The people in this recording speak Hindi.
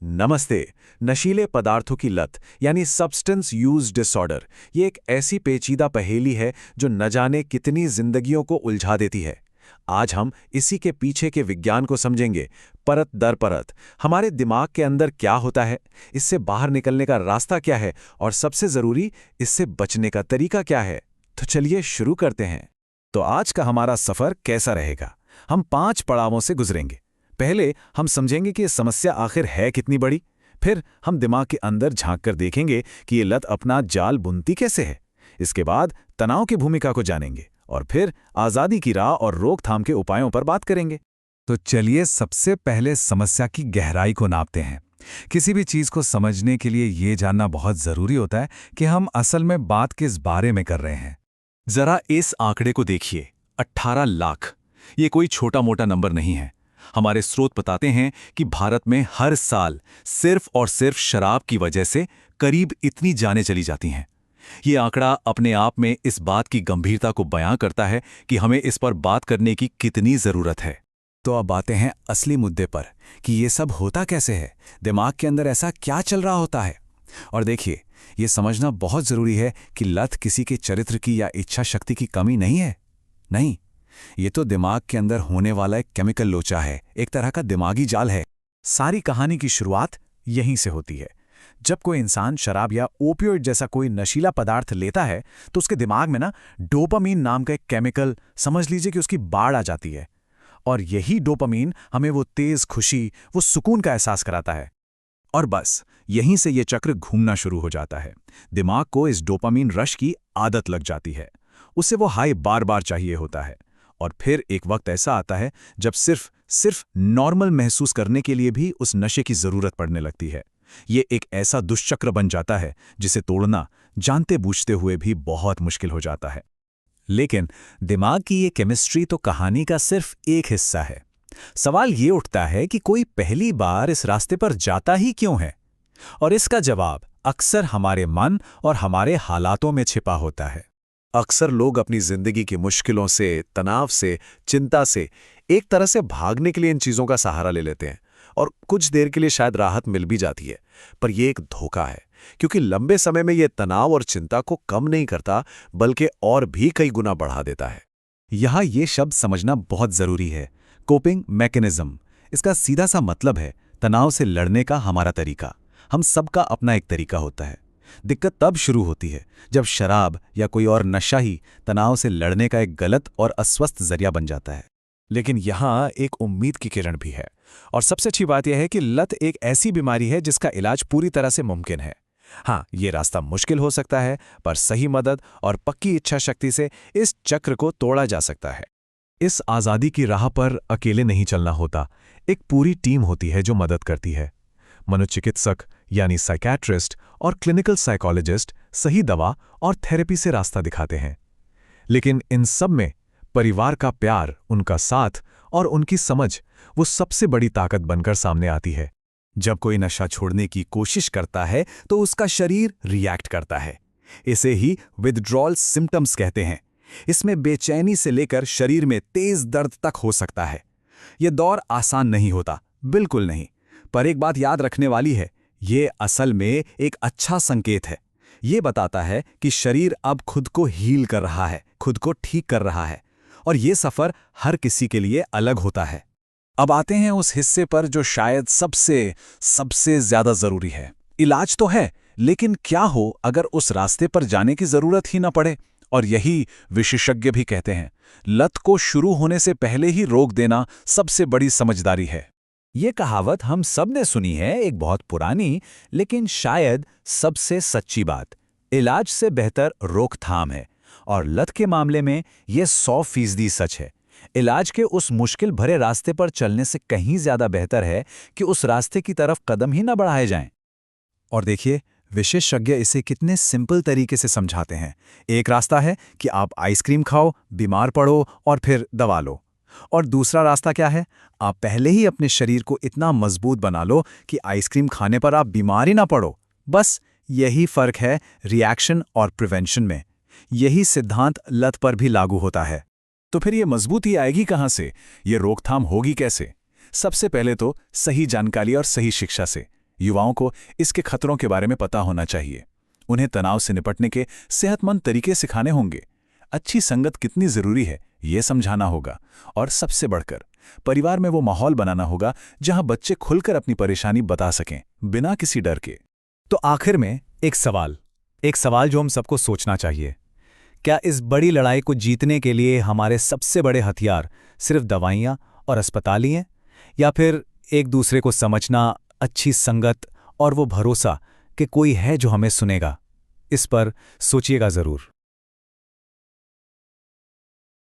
नमस्ते। नशीले पदार्थों की लत यानी सब्सटेंस यूज डिसऑर्डर ये एक ऐसी पेचीदा पहेली है जो न जाने कितनी जिंदगियों को उलझा देती है। आज हम इसी के पीछे के विज्ञान को समझेंगे, परत दर परत। हमारे दिमाग के अंदर क्या होता है, इससे बाहर निकलने का रास्ता क्या है और सबसे जरूरी, इससे बचने का तरीका क्या है। तो चलिए शुरू करते हैं। तो आज का हमारा सफर कैसा रहेगा? हम 5 पड़ावों से गुजरेंगे। पहले हम समझेंगे कि ये समस्या आखिर है कितनी बड़ी। फिर हम दिमाग के अंदर झांक कर देखेंगे कि ये लत अपना जाल बुनती कैसे है। इसके बाद तनाव की भूमिका को जानेंगे और फिर आज़ादी की राह और रोकथाम के उपायों पर बात करेंगे। तो चलिए सबसे पहले समस्या की गहराई को नापते हैं। किसी भी चीज़ को समझने के लिए ये जानना बहुत ज़रूरी होता है कि हम असल में बात किस बारे में कर रहे हैं। जरा इस आंकड़े को देखिए, 18 लाख। ये कोई छोटा मोटा नंबर नहीं है। हमारे स्रोत बताते हैं कि भारत में हर साल सिर्फ और सिर्फ शराब की वजह से करीब इतनी जानें चली जाती हैं। ये आंकड़ा अपने आप में इस बात की गंभीरता को बयां करता है कि हमें इस पर बात करने की कितनी ज़रूरत है। तो अब आते हैं असली मुद्दे पर कि ये सब होता कैसे है, दिमाग के अंदर ऐसा क्या चल रहा होता है। और देखिए, ये समझना बहुत ज़रूरी है कि लत किसी के चरित्र की या इच्छा शक्ति की कमी नहीं है। नहीं, ये तो दिमाग के अंदर होने वाला एक केमिकल लोचा है, एक तरह का दिमागी जाल है। सारी कहानी की शुरुआत यहीं से होती है। जब कोई इंसान शराब या ओपियोइड जैसा कोई नशीला पदार्थ लेता है तो उसके दिमाग में डोपामीन नाम का एक केमिकल, समझ लीजिए कि उसकी बाढ़ आ जाती है। और यही डोपामीन हमें वो तेज खुशी, वो सुकून का एहसास कराता है। और बस यहीं से ये चक्र घूमना शुरू हो जाता है। दिमाग को इस डोपामीन रश की आदत लग जाती है। उसे वो हाई बार बार चाहिए होता है। और फिर एक वक्त ऐसा आता है जब सिर्फ नॉर्मल महसूस करने के लिए भी उस नशे की जरूरत पड़ने लगती है। ये एक ऐसा दुष्चक्र बन जाता है जिसे तोड़ना जानते बूझते हुए भी बहुत मुश्किल हो जाता है। लेकिन दिमाग की ये केमिस्ट्री तो कहानी का सिर्फ एक हिस्सा है। सवाल ये उठता है कि कोई पहली बार इस रास्ते पर जाता ही क्यों है? और इसका जवाब अक्सर हमारे मन और हमारे हालातों में छिपा होता है। अक्सर लोग अपनी जिंदगी की मुश्किलों से, तनाव से, चिंता से एक तरह से भागने के लिए इन चीजों का सहारा ले लेते हैं और कुछ देर के लिए शायद राहत मिल भी जाती है। पर यह एक धोखा है, क्योंकि लंबे समय में यह तनाव और चिंता को कम नहीं करता, बल्कि और भी कई गुना बढ़ा देता है। यहाँ ये शब्द समझना बहुत जरूरी है, कोपिंग मैकेनिज्म। इसका सीधा सा मतलब है तनाव से लड़ने का हमारा तरीका। हम सबका अपना एक तरीका होता है। दिक्कत तब शुरू होती है जब शराब या कोई और नशा ही तनाव से लड़ने का एक गलत और अस्वस्थ जरिया बन जाता है। लेकिन यहाँ एक उम्मीद की किरण भी है। और सबसे अच्छी बात यह है कि लत एक ऐसी बीमारी है जिसका इलाज पूरी तरह से मुमकिन है। हाँ, ये रास्ता मुश्किल हो सकता है, पर सही मदद और पक्की इच्छा शक्ति से इस चक्र को तोड़ा जा सकता है। इस आज़ादी की राह पर अकेले नहीं चलना होता, एक पूरी टीम होती है जो मदद करती है। मनोचिकित्सक यानी साइकियाट्रिस्ट और क्लिनिकल साइकोलॉजिस्ट सही दवा और थेरेपी से रास्ता दिखाते हैं। लेकिन इन सब में परिवार का प्यार, उनका साथ और उनकी समझ वो सबसे बड़ी ताकत बनकर सामने आती है। जब कोई नशा छोड़ने की कोशिश करता है तो उसका शरीर रिएक्ट करता है। इसे ही विथड्रॉल सिम्टम्स कहते हैं। इसमें बेचैनी से लेकर शरीर में तेज दर्द तक हो सकता है। यह दौर आसान नहीं होता, बिल्कुल नहीं। पर एक बात याद रखने वाली है, ये असल में एक अच्छा संकेत है। ये बताता है कि शरीर अब खुद को हील कर रहा है, खुद को ठीक कर रहा है। और ये सफ़र हर किसी के लिए अलग होता है। अब आते हैं उस हिस्से पर जो शायद सबसे ज़्यादा ज़रूरी है। इलाज तो है, लेकिन क्या हो अगर उस रास्ते पर जाने की ज़रूरत ही न पड़े? और यही विशेषज्ञ भी कहते हैं, लत को शुरू होने से पहले ही रोक देना सबसे बड़ी समझदारी है। ये कहावत हम सब ने सुनी है, एक बहुत पुरानी लेकिन शायद सबसे सच्ची बात। इलाज से बेहतर रोकथाम है। और लत के मामले में ये 100% सच है। इलाज के उस मुश्किल भरे रास्ते पर चलने से कहीं ज्यादा बेहतर है कि उस रास्ते की तरफ कदम ही न बढ़ाए जाएं। और देखिए, विशेषज्ञ इसे कितने सिंपल तरीके से समझाते हैं। एक रास्ता है कि आप आइसक्रीम खाओ, बीमार पड़ो और फिर दवा लो। और दूसरा रास्ता क्या है? आप पहले ही अपने शरीर को इतना मजबूत बना लो कि आइसक्रीम खाने पर आप बीमार ही ना पड़ो। बस यही फर्क है रिएक्शन और प्रिवेंशन में। यही सिद्धांत लत पर भी लागू होता है। तो फिर ये मजबूती आएगी कहाँ से? ये रोकथाम होगी कैसे? सबसे पहले तो सही जानकारी और सही शिक्षा से। युवाओं को इसके खतरों के बारे में पता होना चाहिए। उन्हें तनाव से निपटने के सेहतमंद तरीके सिखाने होंगे। अच्छी संगत कितनी जरूरी है ये समझाना होगा। और सबसे बढ़कर परिवार में वो माहौल बनाना होगा जहां बच्चे खुलकर अपनी परेशानी बता सकें, बिना किसी डर के। तो आखिर में एक सवाल जो हम सबको सोचना चाहिए। क्या इस बड़ी लड़ाई को जीतने के लिए हमारे सबसे बड़े हथियार सिर्फ दवाइयाँ और अस्पताल ही हैं, या फिर एक दूसरे को समझना, अच्छी संगत और वो भरोसा कि कोई है जो हमें सुनेगा? इस पर सोचिएगा ज़रूर।